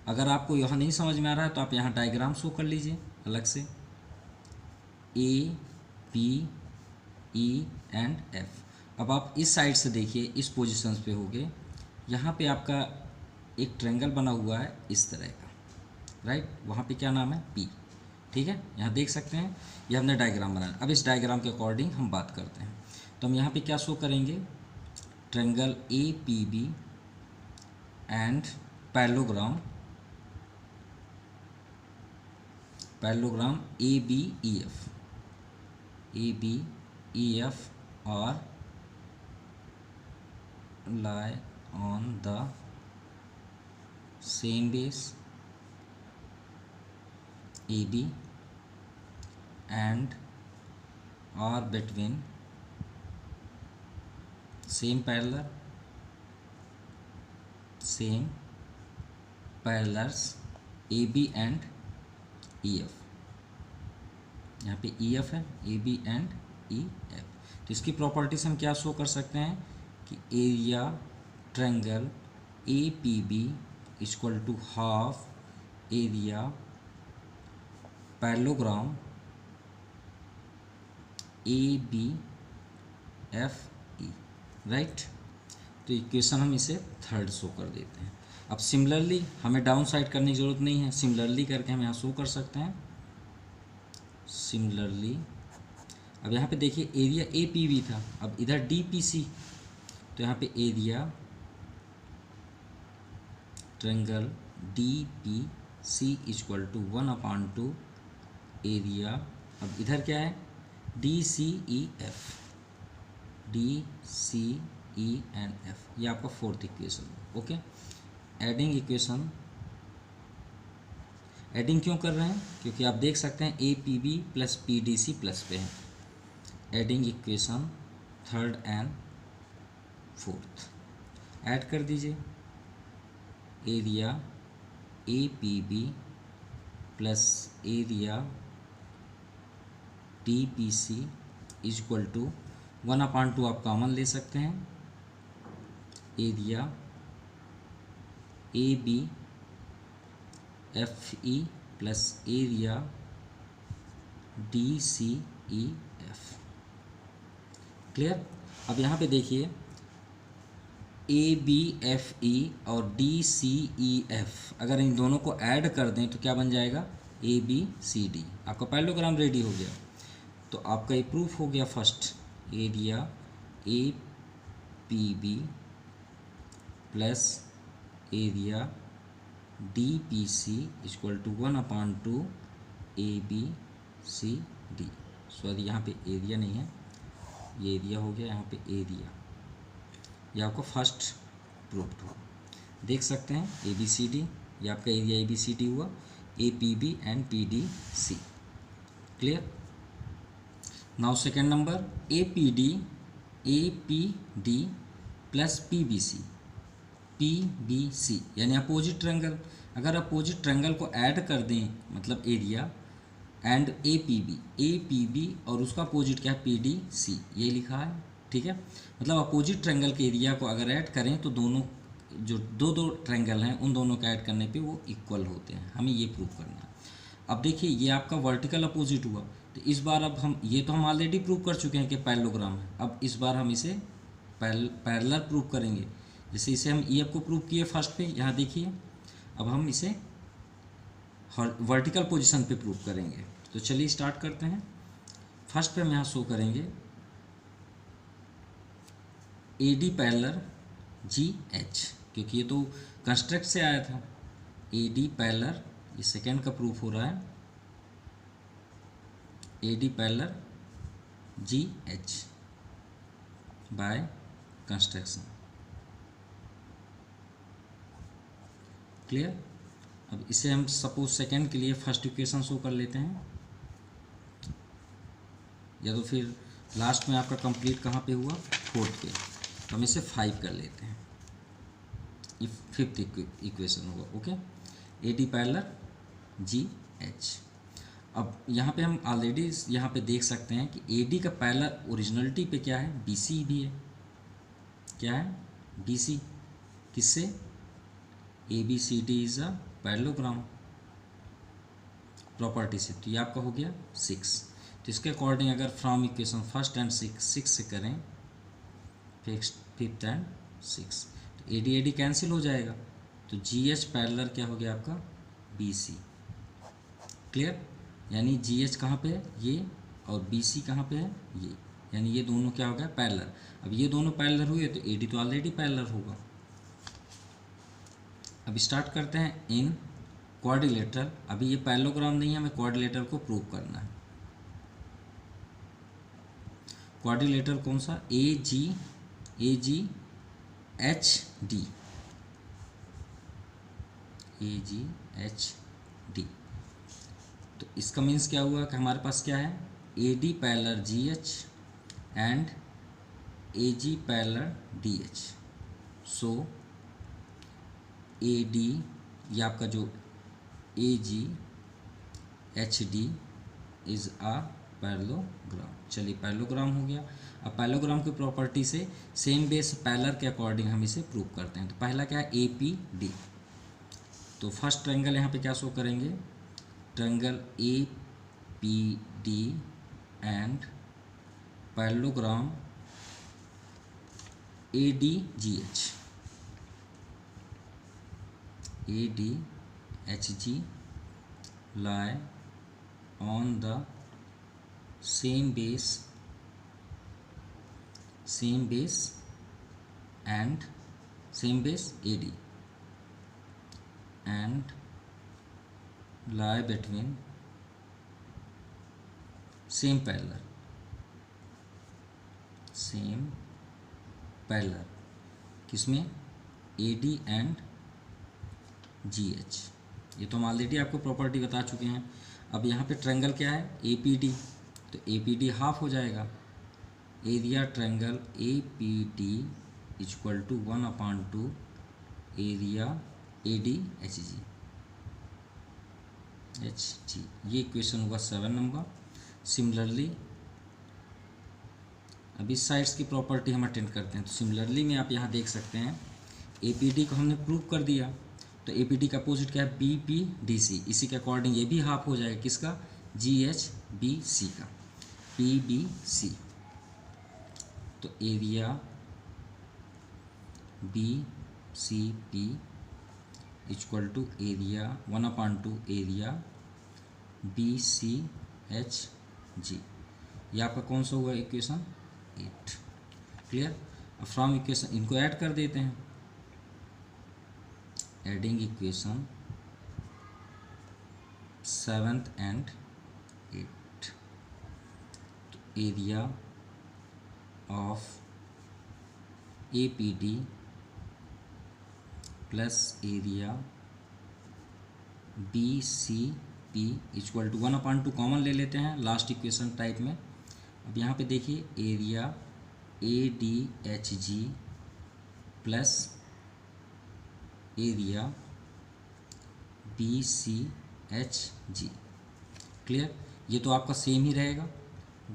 अगर आपको यहाँ नहीं समझ में आ रहा है तो आप यहाँ डायग्राम शो कर लीजिए अलग से, A B E and F. अब आप इस साइड से देखिए, इस पोजीशंस पे हो गए, यहाँ पे आपका एक ट्रायंगल बना हुआ है इस तरह का, राइट, वहाँ पे क्या नाम है, पी, ठीक है, यहाँ देख सकते हैं, ये हमने डायग्राम बनाया। अब इस डायग्राम के अकॉर्डिंग हम बात करते हैं, तो हम यहाँ पे क्या शो करेंगे, triangle A P B and parallelogram A B E F are lie on the same base AB and are between same parallels AB and EF। यहाँ पे EF है, AB and EF। तो इसकी प्रॉपर्टीज हम क्या शो कर सकते हैं कि area triangle A P B equal to half area parallelogram A B F E, right. तो इक्वेशन हम इसे थर्ड शो कर देते हैं। अब सिमिलरली हमें डाउन साइड करने की ज़रूरत नहीं है, सिमिलरली करके हम यहाँ शो कर सकते हैं। सिमिलरली अब यहाँ पे देखिए एरिया ए पी बी था, अब इधर डी पी सी, तो यहाँ पे area triangle D P C equal to 1/2 area, अब इधर क्या है, D C E and F, ये आपका फोर्थ इक्वेशन। ओके, एडिंग क्यों कर रहे हैं, क्योंकि आप देख सकते हैं A P B plus P D C plus पे है। Adding equation third and fourth, add कर दीजिए, area A P B plus area D P C equal to 1/2 आप कॉमन ले सकते हैं, area A B F E plus area D C E F. Clear. अब यहाँ पे देखिए ए बी एफ ई और डी सी ई एफ, अगर इन दोनों को ऐड कर दें तो क्या बन जाएगा, ए बी सी डी। आपका पैरेललोग्राम रेडी हो गया। तो आपका ये प्रूफ हो गया first, area A P B plus area D P C equal to 1/2 A B C D. Sorry यहाँ पे एरिया नहीं है, ये एरिया हो गया, यहाँ पे एरिया, ये आपको फर्स्ट प्रूफ हुआ। देख सकते हैं ए बी सी डी, ये आपका area A B C D हुआ, A P B and P D C. Clear. Now second number A P D plus P B C यानी अपोजिट ट्रायंगल। अगर अपोजिट ट्रायंगल को ऐड कर दें, मतलब area and A P B और उसका अपोजिट क्या है, पी डी सी, ये लिखा है, ठीक है। मतलब अपोजिट ट्रायंगल के एरिया को अगर ऐड करें तो दोनों जो दो ट्रायंगल हैं उन दोनों को ऐड करने पे वो इक्वल होते हैं, हमें ये प्रूव करना है। अब देखिए ये आपका वर्टिकल अपोजिट हुआ, तो इस बार अब हम ये तो हम ऑलरेडी प्रूव कर चुके हैं कि पैरेललोग्राम है। अब इस बार हम इसे पैरेलल प्रूव करेंगे। जैसे इसे हम ई एफ को प्रूव किए फर्स्ट पे, यहाँ देखिए अब हम इसे वर्टिकल पोजीशन पे प्रूव करेंगे। तो चलिए स्टार्ट करते हैं। फर्स्ट पे हम यहाँ शो करेंगे ए डी पैरेलल जी एच, क्योंकि ये तो कंस्ट्रक्ट से आया था। ए डी पैरेलल, ये सेकेंड का प्रूफ हो रहा है, A D parallel G H by construction. Clear. अब इसे हम सपोज सेकेंड के लिए फर्स्ट इक्वेशन शो कर लेते हैं, या तो फिर लास्ट में आपका कंप्लीट कहाँ पे हुआ, फोर्थ पे, तो हम इसे 5 कर लेते हैं, ये फिफ्थ इक्वेशन होगा। ओके, ए डी पैरेलल जी एच। अब यहाँ पे हम ऑलरेडी यहाँ पे देख सकते हैं कि ए डी का पैरेलल ओरिजिनलिटी पे क्या है, बी सी भी है। क्या है, बी सी, किससे? A B C D is a parallelogram property से। तो ये आपका हो गया 6। तो इसके अकॉर्डिंग अगर फ्रॉम इक्वेशन फर्स्ट एंड 6 से करें, फिफ्थ एंड 6, तो ए डी कैंसिल हो जाएगा। तो जी एच पैरेलल क्या हो गया आपका? B C. क्लियर? यानी जी एच कहाँ पे है? ये, और बी सी कहाँ पे है? ये। यानी ये दोनों क्या हो गया? पैरेलल। अब ये दोनों पैरेलल हुए तो ए डी तो ऑलरेडी पैरेलल होगा। अब स्टार्ट करते हैं इन क्वाड्रिलेटरल। अभी ये पैरेललोग्राम नहीं है, हमें क्वाड्रिलेटरल को प्रूव करना है। क्वाड्रिलेटरल कौन सा? ए जी एच डी, ए जी एच डी। तो इसका मीन्स क्या हुआ कि हमारे पास क्या है? A D parallel G H and A G parallel D H. So A D, ये आपका जो A G H D is a parallelogram. चलिए पैरेललोग्राम हो गया। अब पैरेललोग्राम की प्रॉपर्टी से सेम बेस पैरेलल के अकॉर्डिंग हम इसे प्रूव करते हैं। तो पहला क्या है? A P D. तो फर्स्ट ट्रायंगल यहाँ पे क्या शो करेंगे? Triangle A P D and parallelogram A D G H, A D H G lie on the same base and same base AD and lie between same parallel किसमें? AD and GH। ये तो हम ऑलरेडी आपको प्रॉपर्टी बता चुके हैं। अब यहाँ पे ट्रायंगल क्या है? APD। तो APD हाफ हो जाएगा। Area triangle APD equal to 1/2 area AD HG। ये इक्वेशन हुआ 7 नंबर। सिमिलरली अब इस साइड्स की प्रॉपर्टी हम अटेंड करते हैं। तो सिमिलरली में आप यहाँ देख सकते हैं APD को हमने प्रूव कर दिया। तो APD का अपोजिट क्या है? BPDC। इसी के अकॉर्डिंग ये भी हाफ हो जाएगा। किसका? GHBC का, PBC। तो area BCP equal to area 1/2 area BCHG। ये आपका कौन सा हुआ इक्वेशन? 8। क्लियर? अब फ्रॉम इक्वेशन इनको ऐड कर देते हैं। Adding equation 7th and 8th। तो area of APD plus area BCP equal to 1/2 common ले लेते हैं लास्ट इक्वेशन टाइप में। अब यहाँ पे देखिए area ADHG plus area BCHG। Clear? ये तो आपका सेम ही रहेगा।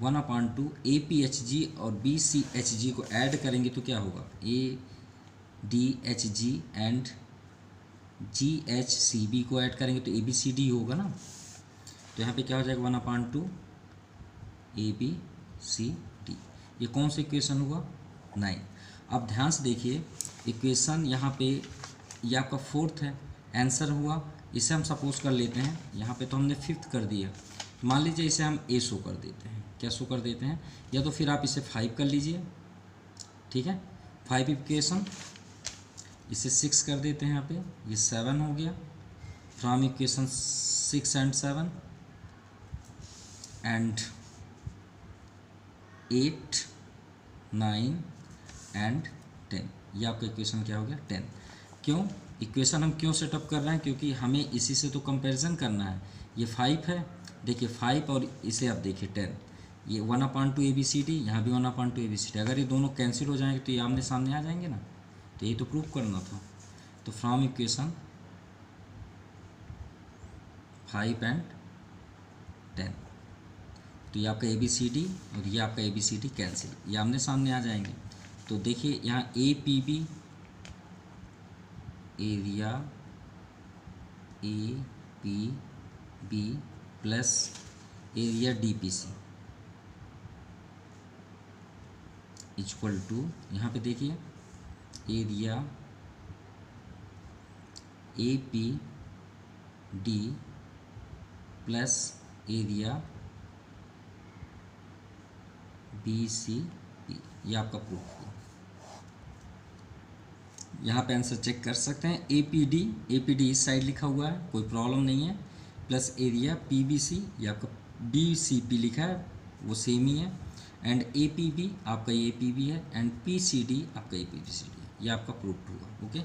1/2 APHG और BCHG को ऐड करेंगे तो क्या होगा? ADHG एंड GHCB को ऐड करेंगे तो ABCD होगा ना। तो यहाँ पे क्या हो जाएगा? 1/2 ABCD। ये कौन सा इक्वेशन हुआ? 9। अब ध्यान से देखिए इक्वेशन यहाँ पे ये आपका 4th है, आंसर हुआ। इसे हम सपोज कर लेते हैं, यहाँ पे तो हमने 5th कर दिया। मान लीजिए इसे हम A शो कर देते हैं। क्या शो कर देते हैं? या तो फिर आप इसे 5 कर लीजिए, ठीक है। 5 इक्वेशन, इसे 6 कर देते हैं। यहाँ पे ये 7 हो गया। From equation 6 and 7 and 8, 9 and 10। ये आपका इक्वेशन क्या हो गया? 10। क्यों इक्वेशन हम क्यों सेटअप कर रहे हैं? क्योंकि हमें इसी से तो कंपैरिजन करना है। ये 5 है, देखिए 5, और इसे आप देखिए 10। ये 1/2 ABCD, यहाँ भी 1/2 ABCD। अगर ये दोनों कैंसिल हो जाएंगे तो ये आमने सामने आ जाएंगे ना। तो ये तो प्रूव करना था। तो फ्रॉम इक्वेशन 5 and 10, तो ये आपका ABCD और ये आपका ABCD कैंसिल, ये आमने सामने आ जाएंगे। तो देखिए यहाँ APB area A P B plus area D P C equal to, यहाँ पे देखिए area A P D plus area B C P, ये आपका प्रूफ हुआ। यहाँ पे आंसर चेक कर सकते हैं। ए पी डी इस साइड लिखा हुआ है, कोई प्रॉब्लम नहीं है, plus area P B C, ये आपका डी सी पी लिखा है वो सेम ही है, एंड ए पी बी आपका ए पी बी है, एंड पी सी डी आपका A P B C D है, ये आपका प्रूफ हुआ। Okay,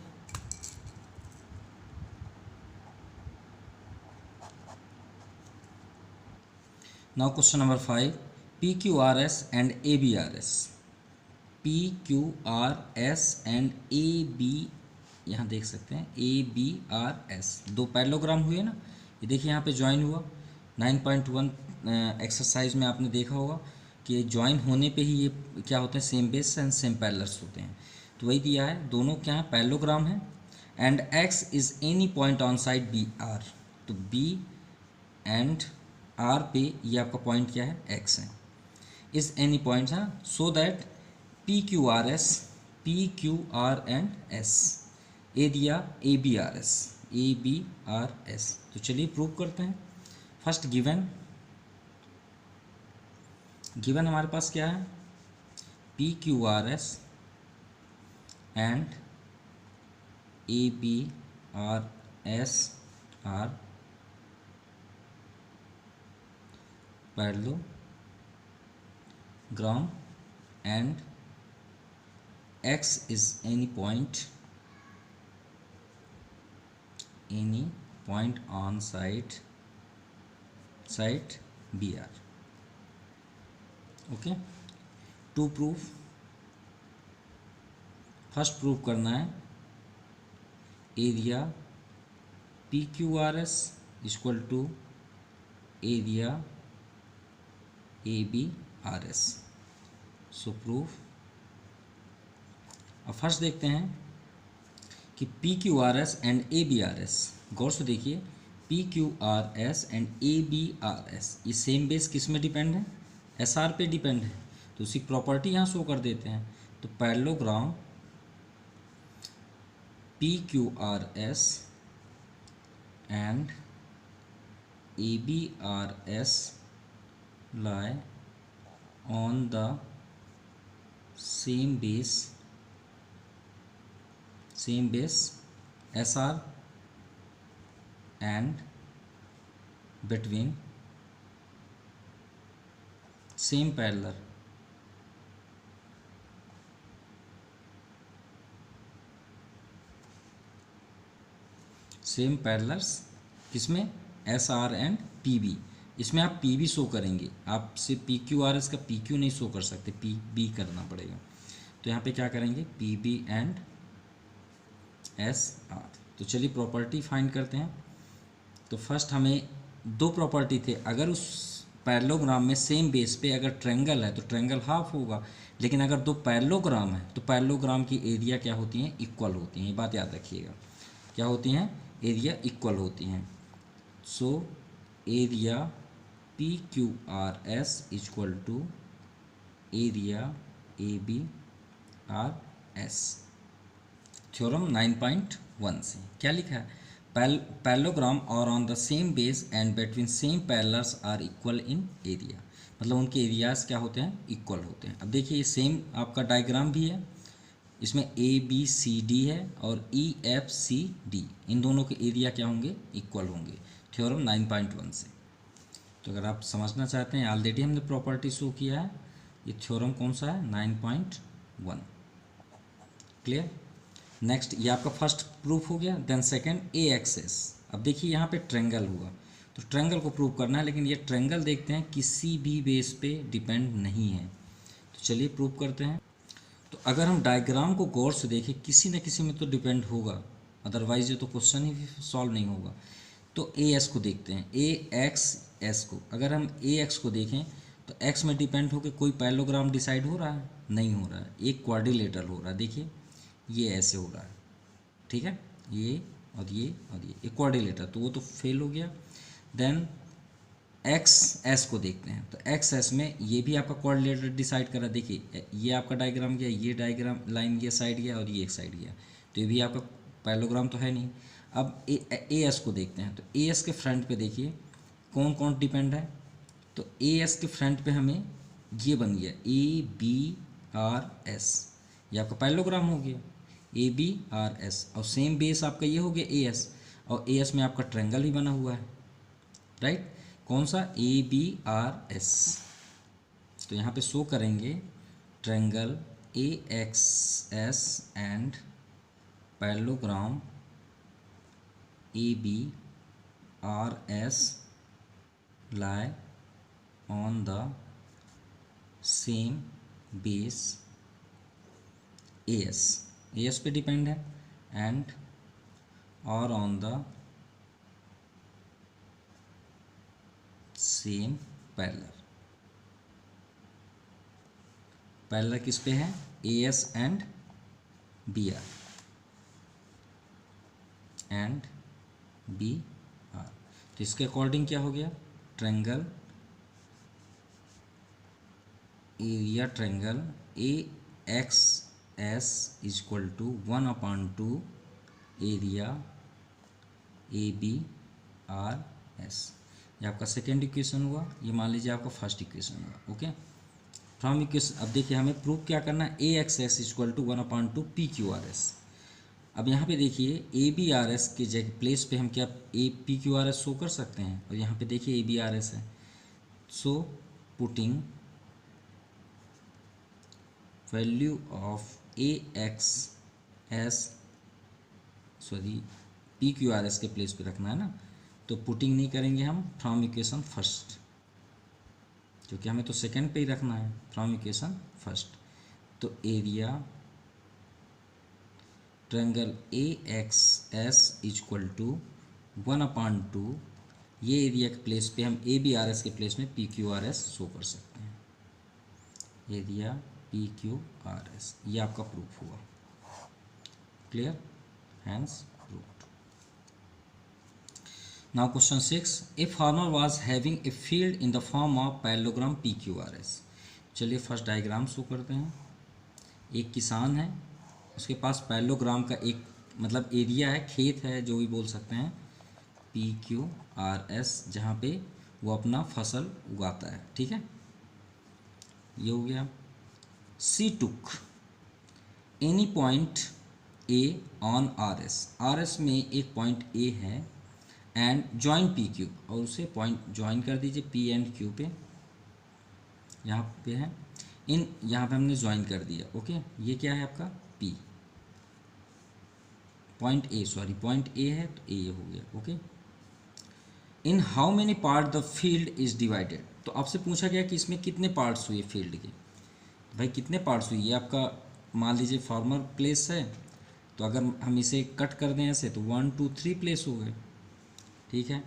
now question number 5, P Q R S and A B R S, P Q R S and A B, यहाँ देख सकते हैं ए बी आर एस, दो पैरेललोग्राम हुए ना, ये देखिए यहाँ पे ज्वाइन हुआ। 9.1 एक्सरसाइज में आपने देखा होगा कि ज्वाइन होने पे ही ये क्या होते हैं, same base and same parallels होते हैं। तो वही दिया है, दोनों क्या है, पैरेललोग्राम है, and X is any point on side B R, तो बी एंड आर पे ये आपका पॉइंट क्या है, एक्स है, इज एनी पॉइंट है, so that P Q R and S, A दिया ए बी आर एस। तो चलिए प्रूव करते हैं। फर्स्ट गिवन हमारे पास क्या है, P Q R S and A B R S are parallelogram and x is any point on side BR. Okay, to proof, first proof करना है area P Q R S equal to area A B R S. So proof. अब फर्स्ट देखते हैं कि P Q R S and A B R S, गौर से देखिए P Q R S and A B R S, ये सेम बेस किस में डिपेंड है, एस आर पे डिपेंड है, तो उसकी प्रॉपर्टी यहाँ शो कर देते हैं। तो parallelogram P Q R S and A B R S lie on the same base SR and between same parallel किसमें, SR एंड PB। इसमें आप पी बी शो करेंगे, आप सिर्फ पी क्यू आर एस का पी क्यू नहीं शो कर सकते, पी बी करना पड़ेगा। तो यहाँ पे क्या करेंगे, P B and S R. तो चलिए प्रॉपर्टी फाइंड करते हैं। तो फर्स्ट हमें दो प्रॉपर्टी थे, अगर उस पैरेललोग्राम में सेम बेस पे अगर ट्रायंगल है तो ट्रायंगल हाफ होगा, लेकिन अगर दो पैरेललोग्राम है तो पैरेललोग्राम की एरिया क्या होती हैं, इक्वल होती हैं, ये बात याद रखिएगा, क्या होती हैं, एरिया इक्वल होती हैं। So area P Q R S equal to area A B R S. Theorem 9.1 से क्या लिखा है, पैरेललोग्राम और on the same base and between same parallels are equal in area, मतलब उनके एरियाज क्या होते हैं, इक्वल होते हैं। अब देखिए ये सेम आपका डायग्राम भी है, इसमें ए बी सी डी है और ई एफ सी डी, इन दोनों के एरिया क्या होंगे, इक्वल होंगे, थ्योरम 9.1 से। तो अगर आप समझना चाहते हैं, ऑलरेडी हमने प्रॉपर्टी शो किया है, ये थ्योरम कौन सा है, 9.1। क्लियर। नेक्स्ट ये आपका फर्स्ट प्रूफ हो गया। Then second A access. अब देखिए यहाँ पे ट्रायंगल हुआ, तो ट्रायंगल को प्रूव करना है, लेकिन ये ट्रायंगल देखते हैं किसी भी बेस पे डिपेंड नहीं है। तो चलिए प्रूव करते हैं। तो अगर हम डायग्राम को गौर से देखें, किसी न किसी में तो डिपेंड होगा, अदरवाइज ये तो क्वेश्चन ही सॉल्व नहीं होगा। तो ए एस को देखते हैं, ए एक्स एस को, अगर हम ए एक्स को देखें तो एक्स में डिपेंड होकर कोई पैरेललोग्राम डिसाइड हो रहा है, नहीं हो रहा है, एक क्वाड्रिलेटरल हो रहा है। देखिए ये ऐसे हो रहा है, ठीक है, ये और ये और ये क्वाड्रिलेटरल, तो वो तो फेल हो गया। देन एक्स एस को देखते हैं, तो एक्स एस में ये भी आपका क्वाड्रिलेटरल डिसाइड करा। देखिए ये आपका डायग्राम गया, ये डायग्राम लाइन गया साइड गया और ये एक साइड गया, तो ये भी आपका पैरेललोग्राम तो है नहीं। अब ए एस को देखते हैं, तो ए एस के फ्रंट पे देखिए कौन कौन डिपेंड है, तो ए एस के फ्रंट पे हमें ये बन गया ए बी आर एस, ये आपका पैरेललोग्राम हो गया ए बी आर एस, और सेम बेस आपका ये हो गया ए एस, और ए एस में आपका ट्रायंगल भी बना हुआ है, राइट। कौन सा, ए बी आर एस, तो यहाँ पे शो करेंगे triangle A X S and parallelogram A B R S lie on the same base AS पे डिपेंड है, एंड और ऑन द सेम पैरेलल किस पे है, AS and BR and BR, तो इसके अकॉर्डिंग क्या हो गया, triangle area triangle A X S is equal to 1/2 area A B R S, ये आपका सेकेंड इक्वेशन हुआ, ये मान लीजिए आपका फर्स्ट इक्वेशन हुआ। ओके, फ्रॉम इक्वेशन अब देखिए हमें प्रूफ क्या करना है, A X S is equal to 1/2 P Q R S. अब यहाँ पे देखिए ए बी आर एस के जगह प्लेस पे हम क्या ए P Q R S show कर सकते हैं, और यहाँ पे देखिए ए बी आर एस है, so putting value of A X S, sorry P Q R S के प्लेस पे रखना है ना, तो पुटिंग नहीं करेंगे हम फ्रॉम इक्वेशन फर्स्ट, क्योंकि हमें तो सेकेंड पे ही रखना है, फ्रॉम इक्वेशन फर्स्ट। तो area triangle A X S is equal to 1/2, ये एरिया के प्लेस पे हम ए बी आर एस के प्लेस में P Q R S show कर सकते हैं, area P Q R S, ये आपका प्रूफ हुआ। Clear, hence proved. Now question 6, a farmer was having a field in the form of parallelogram P Q R S. चलिए फर्स्ट डायग्राम शो करते हैं। एक किसान है, उसके पास पैरेललोग्राम का एक मतलब एरिया है, खेत है, जो भी बोल सकते हैं, पी क्यू आर एस, जहाँ पे वो अपना फसल उगाता है, ठीक है, ये हो गया। See took any point A on R S में एक पॉइंट ए है, एंड ज्वाइन पी क्यू, और उसे पॉइंट ज्वाइन कर दीजिए पी एंड क्यू पे, यहाँ पे है यहाँ पे हमने ज्वाइन कर दिया। ओके, ये क्या है आपका P, पॉइंट ए है, तो ए हो गया। Okay, in how many part the field is divided, तो आपसे पूछा गया कि इसमें कितने पार्ट्स हुए फील्ड के, भाई कितने पार्ट्स हुई, ये आपका मान लीजिए फार्मर प्लेस है, तो अगर हम इसे कट कर दें ऐसे, तो 1 2 3 प्लेस हो गए, ठीक है।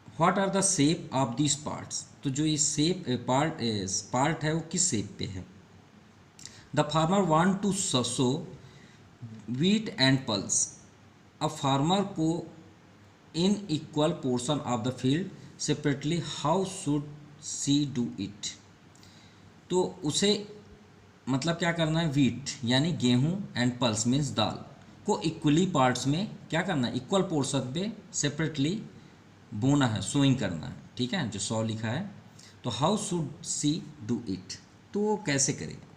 What are the shape of this parts, तो जो ये शेप पार्ट है वो किस शेप पे है। The farmer want to sow wheat and pulse, अब फार्मर को in equal portion of the field separately, how should she do it, तो उसे मतलब क्या करना है, व्हीट यानी गेहूं एंड पल्स मीन्स दाल को इक्वली पार्ट्स में क्या करना है, इक्वल पोर्शन पे सेपरेटली बोना है, सोइंग करना है, ठीक है, जो 100 लिखा है। तो how should she do it, तो वो कैसे करेगा,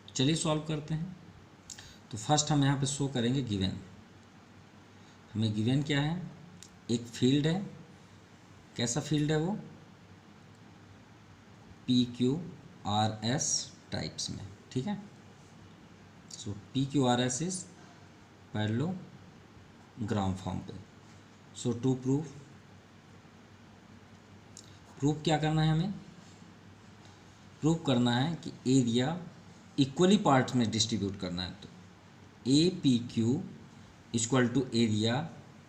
चलिए सॉल्व करते हैं। तो फर्स्ट हम यहाँ पे शो करेंगे गिवन, हमें गिवन क्या है, एक फील्ड है, कैसा फील्ड है वो, P Q R S types में, ठीक है। So P Q R S is parallelogram form पे। सो टू प्रूफ क्या करना है, हमें प्रूफ करना है कि एरिया इक्वली पार्ट्स में डिस्ट्रीब्यूट करना है, तो A P Q equal to area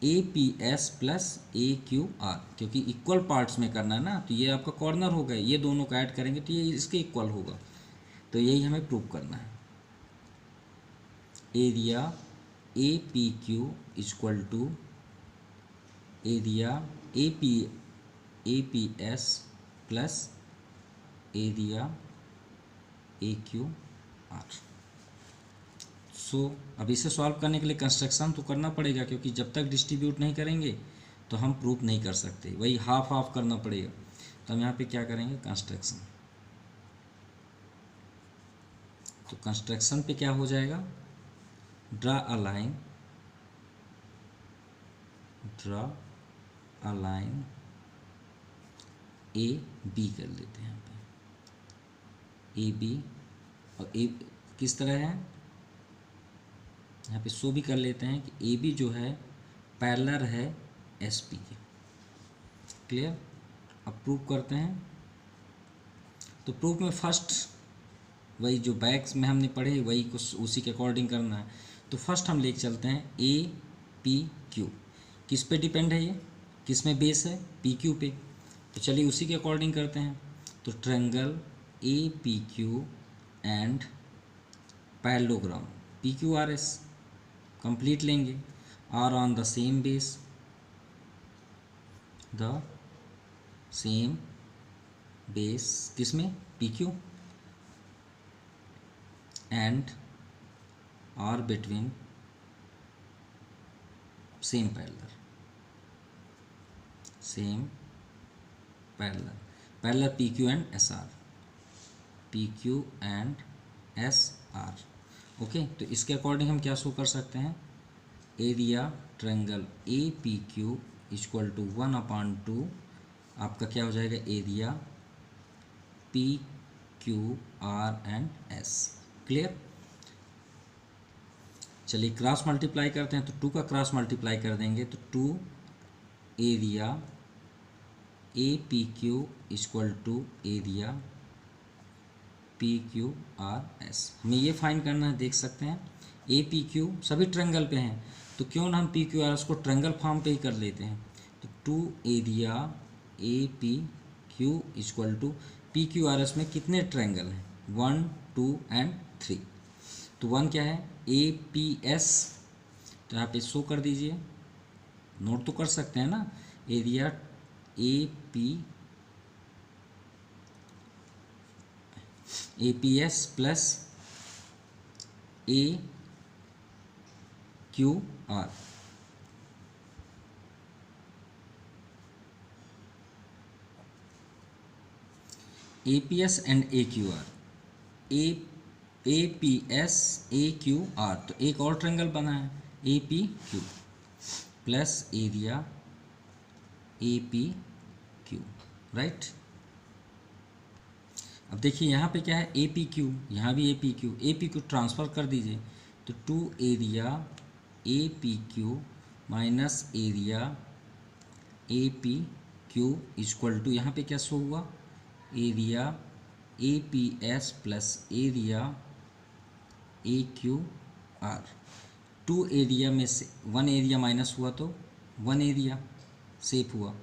A P S plus A Q R, क्योंकि इक्वल पार्ट्स में करना है ना, तो ये आपका कॉर्नर हो गया, ये दोनों का ऐड करेंगे तो ये इसके इक्वल होगा, तो यही हमें प्रूव करना है। Area A P Q equal to area A P S plus area A Q R. So अब इसे सॉल्व करने के लिए कंस्ट्रक्शन तो करना पड़ेगा, क्योंकि जब तक डिस्ट्रीब्यूट नहीं करेंगे तो हम प्रूफ नहीं कर सकते, वही हाफ हाफ करना पड़ेगा। तो हम यहाँ पे क्या करेंगे, कंस्ट्रक्शन। तो कंस्ट्रक्शन पे क्या हो जाएगा, draw a line A B कर लेते हैं यहाँ पे, ए बी, और ए किस तरह है यहाँ पे शो भी कर लेते हैं कि ए बी जो है पैरेलल है एस पी के। क्लियर। अब प्रूव करते हैं। तो प्रूफ में फर्स्ट वही जो बैक्स में हमने पढ़े वही कुछ उसी के अकॉर्डिंग करना है। तो फर्स्ट हम लेके चलते हैं ए पी क्यू, किस पे डिपेंड है ये, किस में बेस है, पी क्यू पे। तो चलिए उसी के अकॉर्डिंग करते हैं। तो triangle A P Q and parallelogram P Q R S complete लेंगे, are on the same base, the same base किसमें, P Q, and are between same parallel, parallel P Q and S R, P Q and S R. Okay, तो इसके अकॉर्डिंग हम क्या शो कर सकते हैं, area triangle A P Q equal to 1/2 आपका क्या हो जाएगा, area P Q R and S. Clear. चलिए क्रॉस मल्टीप्लाई करते हैं। तो 2 का क्रॉस मल्टीप्लाई कर देंगे तो 2 area A P Q equal to area P Q R S. हमें ये फाइंड करना है, देख सकते हैं ए पी क्यू सभी ट्रायंगल पे हैं, तो क्यों ना हम पी क्यू आर एस को ट्रायंगल फॉर्म पे ही कर लेते हैं। तो 2 area A P Q equal to P Q R S में कितने ट्रायंगल हैं, 1 2 एंड 3। तो 1 क्या है, ए पी एस, तो यहाँ पे शो कर दीजिए, नोट तो कर सकते हैं ना, area A P S plus A Q R. A P S and A Q R, A P S A Q R, तो एक और ट्रायंगल बना है A P Q plus area A P Q, right. अब देखिए यहाँ पे क्या है, ए पी क्यू, यहाँ भी ए पी क्यू ट्रांसफ़र कर दीजिए। तो 2 area A P Q minus area A P Q equal to, यहाँ पे क्या शो हुआ, area A P S plus area A Q R. 2 area में से 1 एरिया माइनस हुआ तो 1 एरिया सेफ हुआ,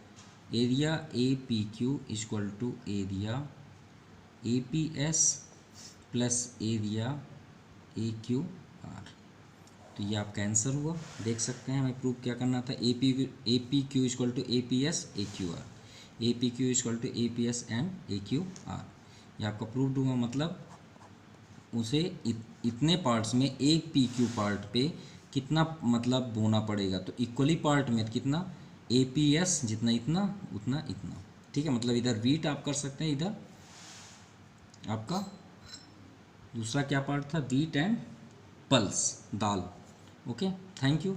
area A P Q equal to area A P S plus area A Q R. तो ये आपका आंसर हुआ, देख सकते हैं। हमें प्रूफ क्या करना था, A P Q equal to A P S A Q R, A P Q equal to A P S and A Q R. ये आपका प्रूफ हुआ, मतलब उसे इतने पार्ट्स में एक पी क्यू पार्ट पे कितना मतलब बोना पड़ेगा, तो इक्वली पार्ट में कितना, ए पी एस जितना इतना उतना इतना। ठीक है, मतलब इधर वीट आप कर सकते हैं, इधर आपका दूसरा क्या पार्ट था, wheat and pulse dal. Okay, thank you.